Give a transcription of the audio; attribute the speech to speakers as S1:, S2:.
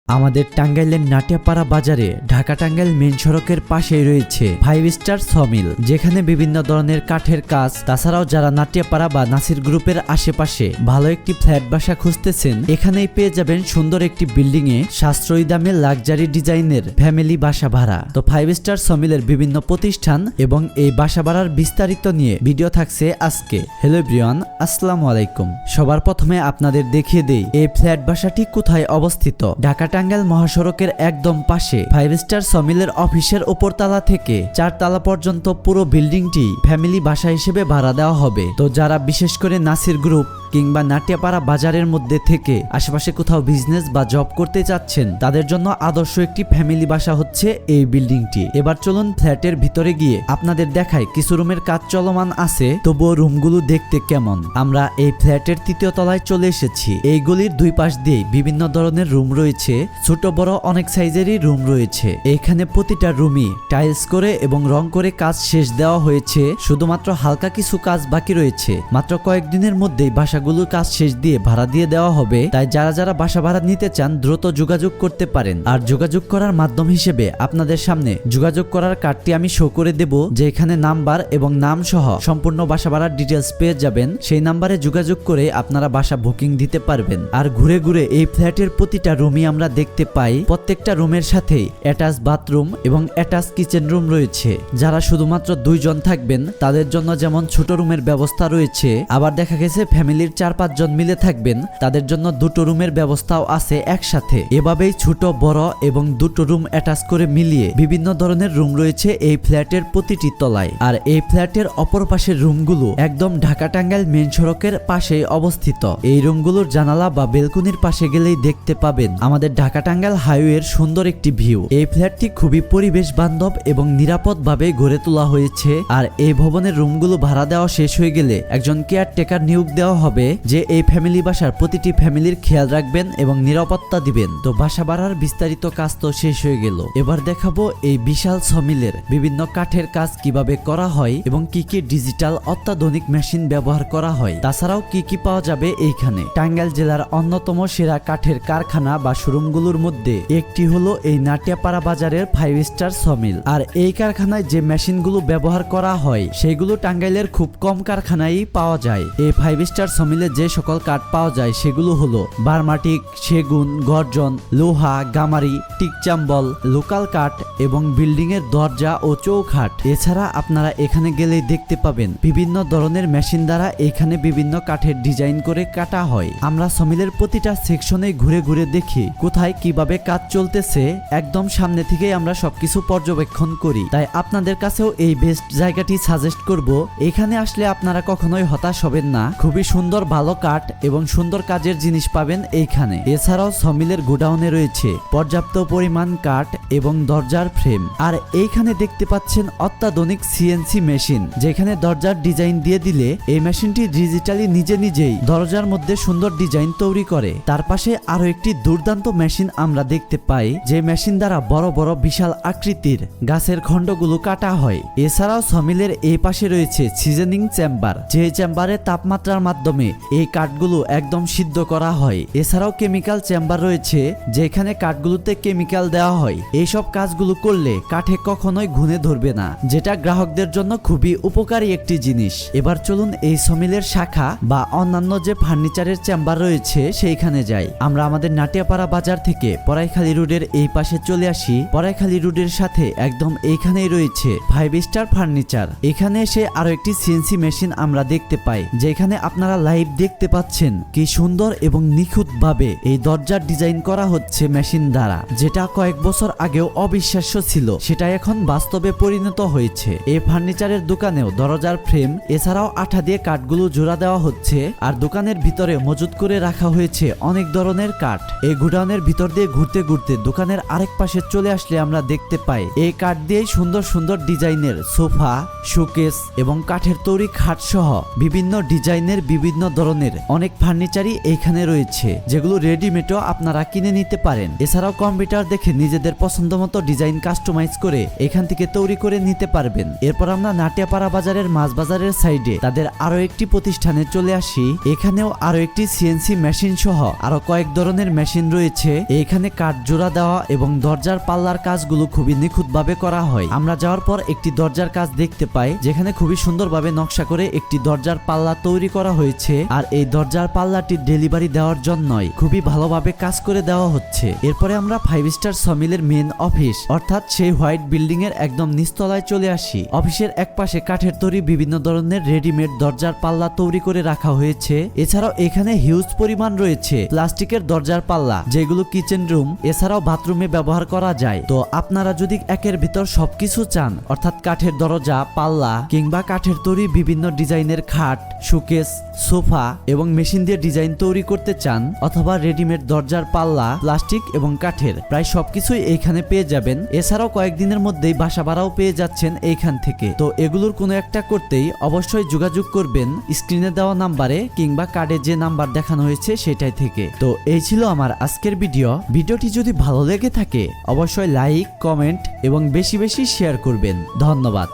S1: আমাদের টাঙ্গাইলের নাটিয়াপাড়া বাজারে ঢাকা টাঙ্গাইল মেন সড়কের পাশেই রয়েছে 5 স্টার সমিল, যেখানে বিভিন্ন ধরনের কাঠের কাজ। তাছাড়াও যারা নাটিয়াপাড়া বা নাসির গ্রুপের আশেপাশে ভালো একটি ফ্ল্যাট বাসা খুঁজতেছেন, এখানেই পেয়ে যাবেন সুন্দর একটি বিল্ডিং এ সাশ্রয়ী দামে লাক্সারি ডিজাইনের ফ্যামিলি বাসা ভাড়া। তো 5 স্টার সমিলের বিভিন্ন প্রতিষ্ঠান এবং এই বাসা ভাড়ার বিস্তারিত নিয়ে ভিডিও থাকছে আজকে। হ্যালো এভরিওয়ান, আসসালামু আলাইকুম। সবার প্রথমে আপনাদের দেখিয়ে দেই এই ফ্ল্যাট বাসাটি কোথায় অবস্থিত। ঢাকা টাঙ্গাইল মহাসড়কের একদম পাশে 5 স্টার সমিলের অফিসের উপরতলা থেকে 4 তলা পর্যন্ত পুরো বিল্ডিংটি ফ্যামিলি বাসা হিসেবে ভাড়া দেওয়া হবে। তো যারা বিশেষ করে নাসির গ্রুপ কিংবা নাটিয়াপাড়া বাজারের মধ্যে থেকে আশেপাশে কোথাও বিজনেস বা জব করতে চাচ্ছেন, তাদের জন্য আদর্শ একটি ফ্যামিলি বাসা হচ্ছে এই বিল্ডিংটি। এবার চলুন ফ্ল্যাটের ভিতরে গিয়ে আপনাদের দেখাই কিছু রুমের কাজ চলমান আছে, তবুও রুমগুলো দেখতে কেমন। আমরা এই ফ্ল্যাটের 3য় তলায় চলে এসেছি। এই গলির দুই পাশ দিয়ে বিভিন্ন ধরনের রুম রয়েছে, ছোট বড় অনেক সাইজেরই রুম রয়েছে। এখানে প্রতিটা রুমই টাইলস করে এবং রং করে কাজ শেষ দেওয়া হয়েছে, শুধুমাত্র হালকা কিছু কাজ বাকি রয়েছে। মাত্র কয়েকদিনের মধ্যেই বাসাগুলোর কাজ শেষ দিয়ে ভাড়া দিয়ে দেওয়া হবে। তাই যারা যারা বাসা ভাড়া নিতে চান দ্রুত যোগাযোগ করতে পারেন। আর যোগাযোগ করার মাধ্যম হিসেবে আপনাদের সামনে যোগাযোগ করার কার্ডটি আমি শো করে দেব, যে এখানে নাম্বার এবং নাম সহ সম্পূর্ণ বাসা ভাড়ার ডিটেলস পেয়ে যাবেন। সেই নাম্বারে যোগাযোগ করে আপনারা বাসা বুকিং দিতে পারবেন। আর ঘুরে ঘুরে এই ফ্ল্যাটের প্রতিটা রুমই আমরা দেখতে পাই প্রত্যেকটা রুমের সাথেই অ্যাটাচ বাথরুম এবং অ্যাটাচ কিচেন রুম রয়েছে। যারা শুধুমাত্র 2 জন থাকবেন তাদের জন্য যেমন ছোট রুমের ব্যবস্থা রয়েছে, আবার দেখা গেছে ফ্যামিলির 4-5 জন মিলে থাকবেন, তাদের জন্য 2টো রুমের ব্যবস্থাও আছে একসাথে। এভাবেই ছোট বড় এবং 2টো রুম অ্যাটাচ করে মিলিয়ে বিভিন্ন ধরনের রুম রয়েছে এই ফ্ল্যাটের প্রতিটি তলায়। আর এই ফ্ল্যাটের অপর পাশের রুমগুলো একদম ঢাকা টাঙ্গাইল মেন সড়কের পাশেই অবস্থিত। এই রুমগুলোর জানালা বা বেলকনির পাশে গেলেই দেখতে পাবেন আমাদের ঢাকা টাঙ্গাইল হাইওয়ের সুন্দর একটি ভিউ। এই ফ্ল্যাটটি খুবই পরিবেশ বান্ধব এবং নিরাপদ ভাবে গড়ে তোলা হয়েছে। আর এই ভবনের রুমগুলো ভাড়া দেওয়া শেষ হয়ে গেলে একজন কেয়ারটেকার নিয়োগ দেওয়া হবে, যে এই ফ্যামিলি বাসার প্রতিটি ফ্যামিলির খেয়াল রাখবেন এবং নিরাপত্তা দিবেন। তো বাসা ভাড়ার বিস্তারিত কাজ তো শেষ হয়ে গেল, এবার দেখাবো এই বিশাল সমিলের বিভিন্ন কাঠের কাজ কিভাবে করা হয় এবং কি কি ডিজিটাল অত্যাধুনিক মেশিন ব্যবহার করা হয়। তাছাড়াও কি কি পাওয়া যাবে এইখানে। টাঙ্গাইল জেলার অন্যতম সেরা কাঠের কারখানা বা শোরুমগুলোর মধ্যে একটি হলো এই নাটিয়াপাড়া বাজারের 5 স্টার সমিল। আর এই কারখানায় যে মেশিনগুলো ব্যবহার করা হয় সেগুলো টাঙ্গাইলের খুব কম কারখানায় পাওয়া যায়। এই 5 স্টার সমিলে যে সকল কাঠ পাওয়া যায় সেগুলো হলো বার্মাটিক, সেগুন, গর্জন, লোহা, গামারি, টিকচাম্বল, লোকাল কাঠ এবং বিল্ডিং এর দরজা ও চৌখাট। এছাড়া আপনারা এখানে গেলেই দেখতে পাবেন বিভিন্ন ধরনের মেশিন দ্বারা এখানে বিভিন্ন কাঠের ডিজাইন করে কাটা হয়। আমরা সমিলের প্রতিটা সেকশনে ঘুরে ঘুরে দেখি কোথায় কিভাবে কাজ চলতেছে, একদম সামনে থেকেই আমরা সবকিছু পর্যবেক্ষণ করি। তাই আপনাদের কাছেও এই বেস্ট জায়গাটি সাজেস্ট করব। এখানে আসলে আপনারা কখনোই হতাশ হবেন না। খুবই সুন্দর ভালো কাঠ এবং সুন্দর কাজের জিনিস পাবেন এইখানে। এছাড়াও সমিলের গোডাউনে রয়েছে পর্যাপ্ত পরিমাণ কাঠ এবং দরজার ফ্রেম। আর এইখানে দেখতে পাচ্ছেন অত্যাধুনিক সিএনসি মেশিন, যেখানে দরজার ডিজাইন দিয়ে দিলে এই মেশিনটি ডিজিটালি নিজেই দরজার মধ্যে সুন্দর ডিজাইন তৈরি করে। তার পাশে আরো একটি দুর্দান্ত মেশিন আমরা দেখতে পাই, যে মেশিন দ্বারা বড় বড় বিশাল আকৃতির গাছের খণ্ডগুলো কাটা হয়। এছাড়াও সমিলের এই পাশে রয়েছে সিজনিং চেম্বার, যে চেম্বারে তাপমাত্রার মাধ্যমে এই কাঠগুলো একদম সিদ্ধ করা হয়। এছাড়াও কেমিক্যাল চেম্বার রয়েছে, যেখানে কাঠগুলোতে কেমিক্যাল দেওয়া হয়। এইসব কাজগুলো করলে কাঠে কখনোই ঘুণে ধরবে না, যেটা গ্রাহকদের জন্য খুবই উপকারী একটি জিনিস। এবার চলুন এই সমিলের শাখা বা অন্যান্য যে ফার্নিচারের চেম্বার রয়েছে সেইখানে যাই। আমরা আমাদের নাটিয়াপাড়া বাজার থেকে পরাইখালী রোডের এই পাশে চলে আসি। পরাইখালী রোডের সাথে একদম এইখানেই রয়েছে 5 স্টার ফার্নিচার। এখানে এসে আরো একটি সিএনসি মেশিন আমরা দেখতে পাই, যেখানে আপনারা লাইভ দেখতে পাচ্ছেন কি সুন্দর এবং নিখুঁত ভাবে এই দরজার ডিজাইন করা হচ্ছে মেশিন দ্বারা, যেটা কয়েক বছর আগেও অবিশ্বাস্য ছিল, সেটা এখন বাস্তবে পরিণত হয়েছে। এই ফার্নিচারের দোকানেও দরজার ফ্রেম এছাড়াও আঠা দিয়ে কাঠগুলো জোড়া দেওয়া হচ্ছে। আর দোকানের ভিতরে মজুত করে রাখা হয়েছে অনেক ধরনের কাঠ। এই গোডাউনের ভিতর দিয়ে ঘুরতে ঘুরতে দোকানের আরেক পাশে চলে আসলে আমরা দেখতে পাই এই কাঠ দিয়ে সুন্দর সুন্দর ডিজাইনের সোফা, শোকেস এবং কাঠের তৈরি খাট সহ বিভিন্ন ডিজাইনের বিভিন্ন ধরনের অনেক ফার্নিচারই এইখানে রয়েছে, যেগুলো রেডিমেডও আপনারা কিনে নিতে পারেন। এছাড়াও কম্পিউটার দেখে নিজেদের পছন্দ মতো ডিজাইন কাস্টমাইজ করে এখান থেকে তৈরি করে নিতে পারবেন। এরপর আমরা নাটিয়াপাড়া বাজারের মাছ বাজারের সাইডে তাদের আরো একটি প্রতিষ্ঠানে চলে আসি। এখানেও আরো একটি সিএনসি মেশিন সহ আরো কয়েক ধরনের মেশিন রয়েছে। এখানে কাঠ জোড়া দেওয়া এবং দরজার পাল্লার কাজগুলো খুবই নিখুঁতভাবে করা হয়। আমরা যাওয়ার পর একটি দরজার কাজ দেখতে পাই, যেখানে খুবই সুন্দরভাবে নকশা করে একটি দরজার পাল্লা তৈরি করা হয়েছে। আর এই দরজার পাল্লাটি ডেলিভারি দেওয়ার জন্যই খুবই ভালোভাবে কাজ করে দেওয়া হচ্ছে। এরপরে আমরা 5 স্টার সমিলের মেন অফিস অর্থাৎ সেই হোয়াইট বিল্ডিং এর একদম নিচতলায় চলে আসি। অফিসের একপাশে কাঠের তৈরি বিভিন্ন ধরনের রেডিমেড দরজার পাল্লা তৈরি করে রাখা হয়েছে। এছাড়াও এখানে হিউজ পরিমাণ রয়েছে প্লাস্টিকের দরজার পাল্লা, যেগুলো কিচেন রুম এছাড়াও বাথরুমে ব্যবহার করা যায়। তো আপনারা যদি একের ভিতর সবকিছু চান, অর্থাৎ কাঠের দরজা, পাল্লা কিংবা কাঠের তৈরি বিভিন্ন ডিজাইনের খাট, শোকেস, সোফা এবং মেশিন দিয়ে ডিজাইন তৈরি করতে চান, অথবা রেডিমেড দরজার পাল্লা, প্লাস্টিক এবং কাঠের প্রায় সবকিছুই এইখানে পেয়ে যাবেন। এছাড়াও কয়েকদিনের মধ্যেই বাসা ভাড়াও পেয়ে যাচ্ছেন এইখান থেকে। তো এগুলোর কোনো একটা করতেই অবশ্যই যোগাযোগ করবেন স্ক্রিনে দেওয়া নাম্বারে কিংবা কার্ডে যে নাম্বার দেখানো হয়েছে সেটাই থেকে। তো এই ছিল আমার আজকের ভিডিওটি যদি ভালো লেগে থাকে অবশ্যই লাইক, কমেন্ট এবং বেশি বেশি শেয়ার করবেন। ধন্যবাদ।